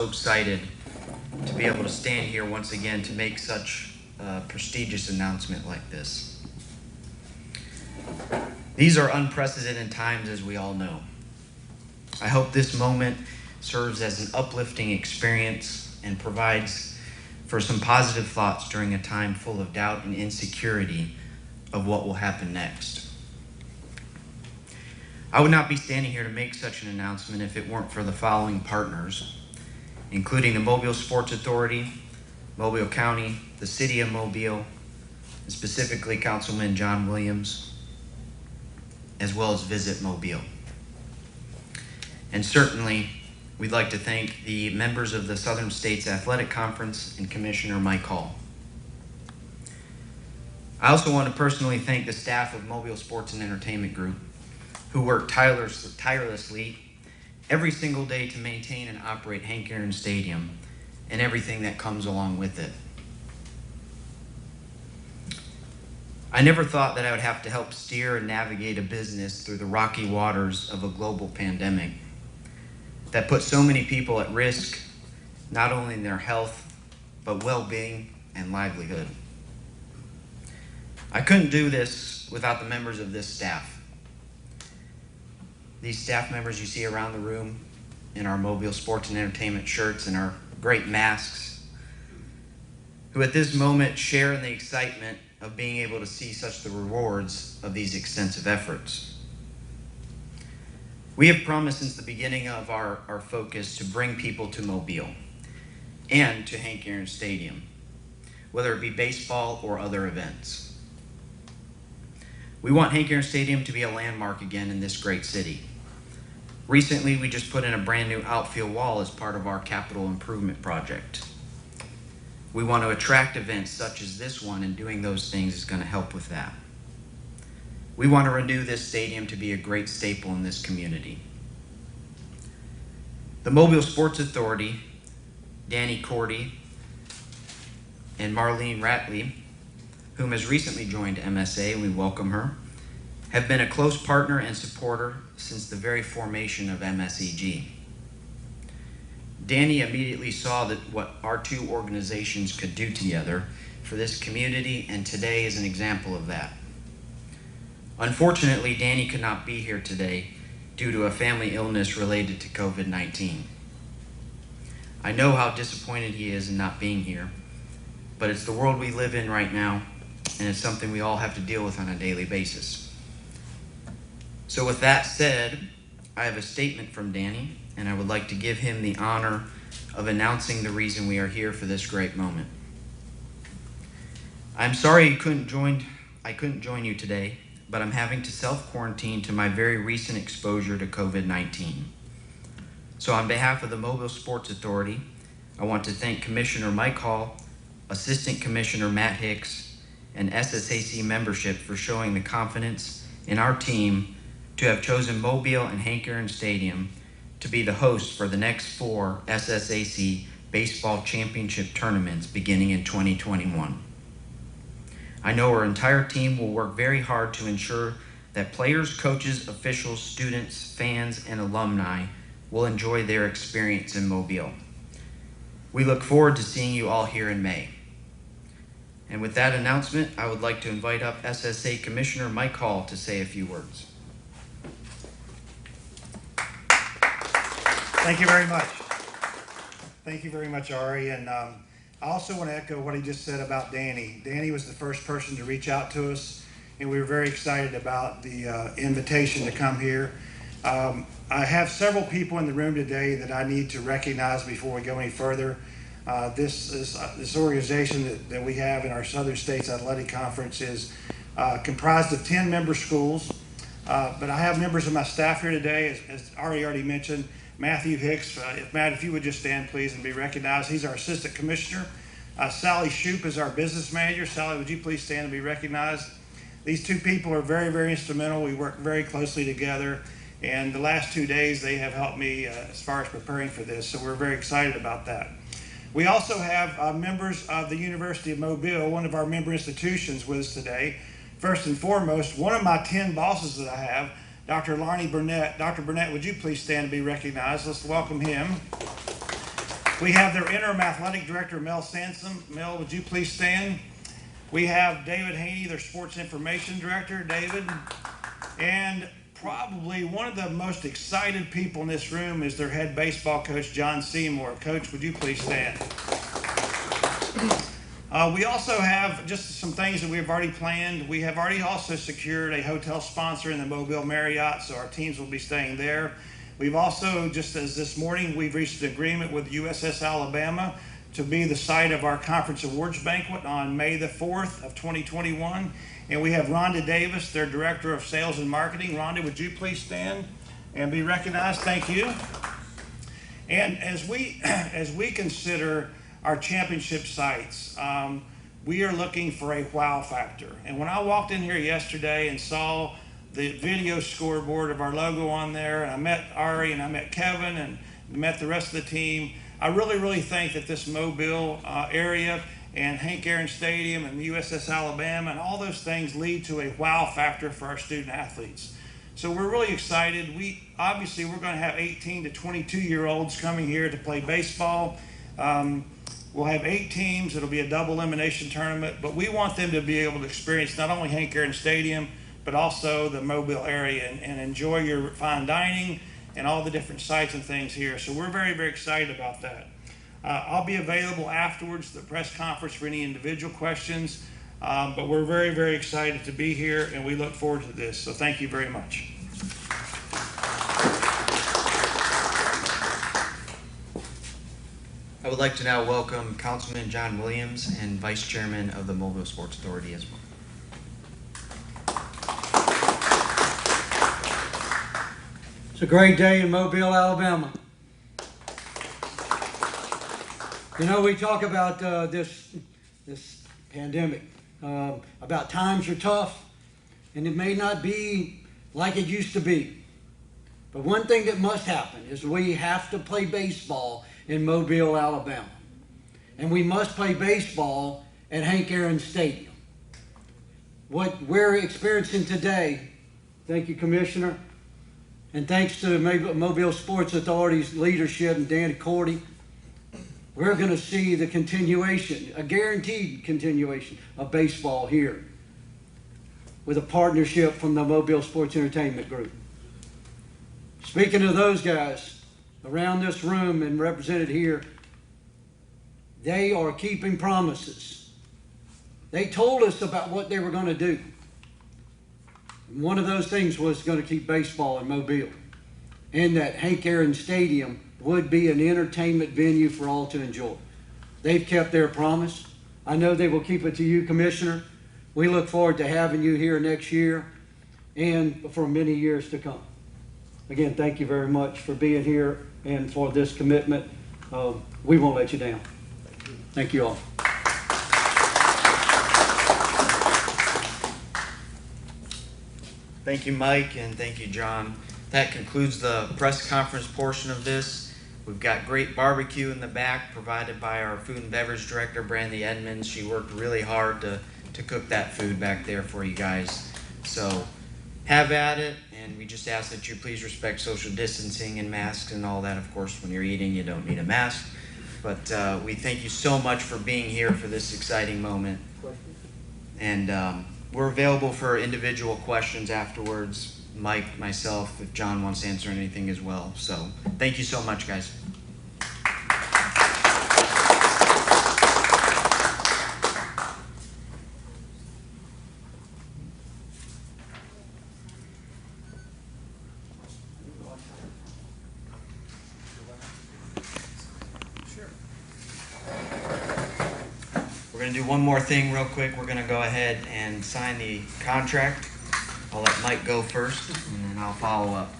So excited to be able to stand here once again to make such a prestigious announcement like this. These are unprecedented times, as we all know. I hope this moment serves as an uplifting experience and provides for some positive thoughts during a time full of doubt and insecurity of what will happen next. I would not be standing here to make such an announcement if it weren't for the following partners, including the Mobile Sports Authority, Mobile County, the City of Mobile, and specifically Councilman John Williams, as well as Visit Mobile. And certainly, we'd like to thank the members of the Southern States Athletic Conference and Commissioner Mike Hall. I also want to personally thank the staff of Mobile Sports and Entertainment Group, who work tirelessly every single day to maintain and operate Hank Aaron Stadium and everything that comes along with it. I never thought that I would have to help steer and navigate a business through the rocky waters of a global pandemic that put so many people at risk, not only in their health, but well-being and livelihood. I couldn't do this without the members of this staff. These staff members you see around the room in our Mobile Sports and Entertainment shirts and our great masks, who at this moment share in the excitement of being able to see such the rewards of these extensive efforts. We have promised since the beginning of our focus to bring people to Mobile and to Hank Aaron Stadium, whether it be baseball or other events. We want Hank Aaron Stadium to be a landmark again in this great city. Recently, we just put in a brand new outfield wall as part of our capital improvement project. We want to attract events such as this one, and doing those things is going to help with that. We want to renew this stadium to be a great staple in this community. The Mobile Sports Authority, Danny Cordy, and Marlene Ratley, whom has recently joined MSA, and we welcome her, have been a close partner and supporter since the very formation of MSEG. Danny immediately saw that what our two organizations could do together for this community, and today is an example of that. Unfortunately, Danny could not be here today due to a family illness related to COVID-19. I know how disappointed he is in not being here, but it's the world we live in right now, and it's something we all have to deal with on a daily basis. So with that said, I have a statement from Danny, and I would like to give him the honor of announcing the reason we are here for this great moment. I'm sorry I couldn't join you today, but I'm having to self-quarantine to my very recent exposure to COVID-19. So on behalf of the Mobile Sports Authority, I want to thank Commissioner Mike Hall, Assistant Commissioner Matt Hicks, and SSAC membership for showing the confidence in our team to have chosen Mobile and Hank Aaron Stadium to be the host for the next 4 SSAC baseball championship tournaments beginning in 2021. I know our entire team will work very hard to ensure that players, coaches, officials, students, fans, and alumni will enjoy their experience in Mobile. We look forward to seeing you all here in May. And with that announcement, I would like to invite up SSA Commissioner Mike Hall to say a few words. Thank you very much. Thank you very much, Ari. And I also want to echo what he just said about Danny. Danny was the first person to reach out to us, and we were very excited about the invitation to come here. I have several people in the room today that I need to recognize before we go any further. This organization that we have in our Southern States Athletic Conference is comprised of 10 member schools, but I have members of my staff here today, as Ari already mentioned. Matthew Hicks, Matt, if you would just stand, please, and be recognized. He's our Assistant Commissioner. Sally Shoup is our Business Manager. Sally, would you please stand and be recognized? These two people are very, very instrumental. We work very closely together, and the last 2 days they have helped me as far as preparing for this, so we're very excited about that. We also have members of the University of Mobile, one of our member institutions, with us today. First and foremost, one of my 10 bosses that I have, Dr. Lonnie Burnett. Dr. Burnett, would you please stand and be recognized? Let's welcome him. We have their interim athletic director, Mel Sansom. Mel, would you please stand? We have David Haney, their sports information director. David. And probably one of the most excited people in this room is their head baseball coach, John Seymour. Coach, would you please stand? We also have just some things that we've already planned. We have already also secured a hotel sponsor in the Mobile Marriott, so our teams will be staying there. We've also, just as this morning, we've reached an agreement with USS Alabama to be the site of our conference awards banquet on May the 4th of 2021. And we have Rhonda Davis, their Director of Sales and Marketing. Rhonda, would you please stand and be recognized? Thank you. And as we consider our championship sites, we are looking for a wow factor. And when I walked in here yesterday and saw the video scoreboard of our logo on there, and I met Ari and I met Kevin and met the rest of the team, I really think that this Mobile area and Hank Aaron Stadium and the USS Alabama and all those things lead to a wow factor for our student athletes. So we're really excited. Obviously we're going to have 18 to 22-year-olds coming here to play baseball. We'll have 8 teams. It'll be a double elimination tournament, but we want them to be able to experience not only Hank Aaron Stadium, but also the Mobile area and enjoy your fine dining and all the different sites and things here. So we're very excited about that. I'll be available afterwards, the press conference, for any individual questions, but we're very excited to be here and we look forward to this. So thank you very much. I would like to now welcome Councilman John Williams and Vice Chairman of the Mobile Sports Authority as well. It's a great day in Mobile, Alabama. You know, we talk about this pandemic, about times are tough, and it may not be like it used to be. But one thing that must happen is we have to play baseball in Mobile, Alabama. And we must play baseball at Hank Aaron Stadium. What we're experiencing today, thank you, Commissioner, and thanks to Mobile Sports Authority's leadership and Danny Cordy, we're going to see the continuation, a guaranteed continuation of baseball here with a partnership from the Mobile Sports Entertainment Group. Speaking of those guys around this room and represented here, they are keeping promises. They told us about what they were going to do. One of those things was going to keep baseball in Mobile, and that Hank Aaron Stadium would be an entertainment venue for all to enjoy. They've kept their promise. I know they will keep it to you, Commissioner. We look forward to having you here next year and for many years to come. Again, thank you very much for being here and for this commitment. We won't let you down. Thank you all. Thank you, Mike, and thank you, John. That concludes the press conference portion of this. We've got great barbecue in the back provided by our food and beverage director, Brandy Edmonds. She worked really hard to cook that food back there for you guys. So have at it, and we just ask that you please respect social distancing and masks and all that. Of course, when you're eating, you don't need a mask. But we thank you so much for being here for this exciting moment. And we're available for individual questions afterwards. Mike, myself, if John wants to answer anything as well. So thank you so much, guys. We're going to do one more thing real quick. We're going to go ahead and sign the contract. I'll let Mike go first, and then I'll follow up.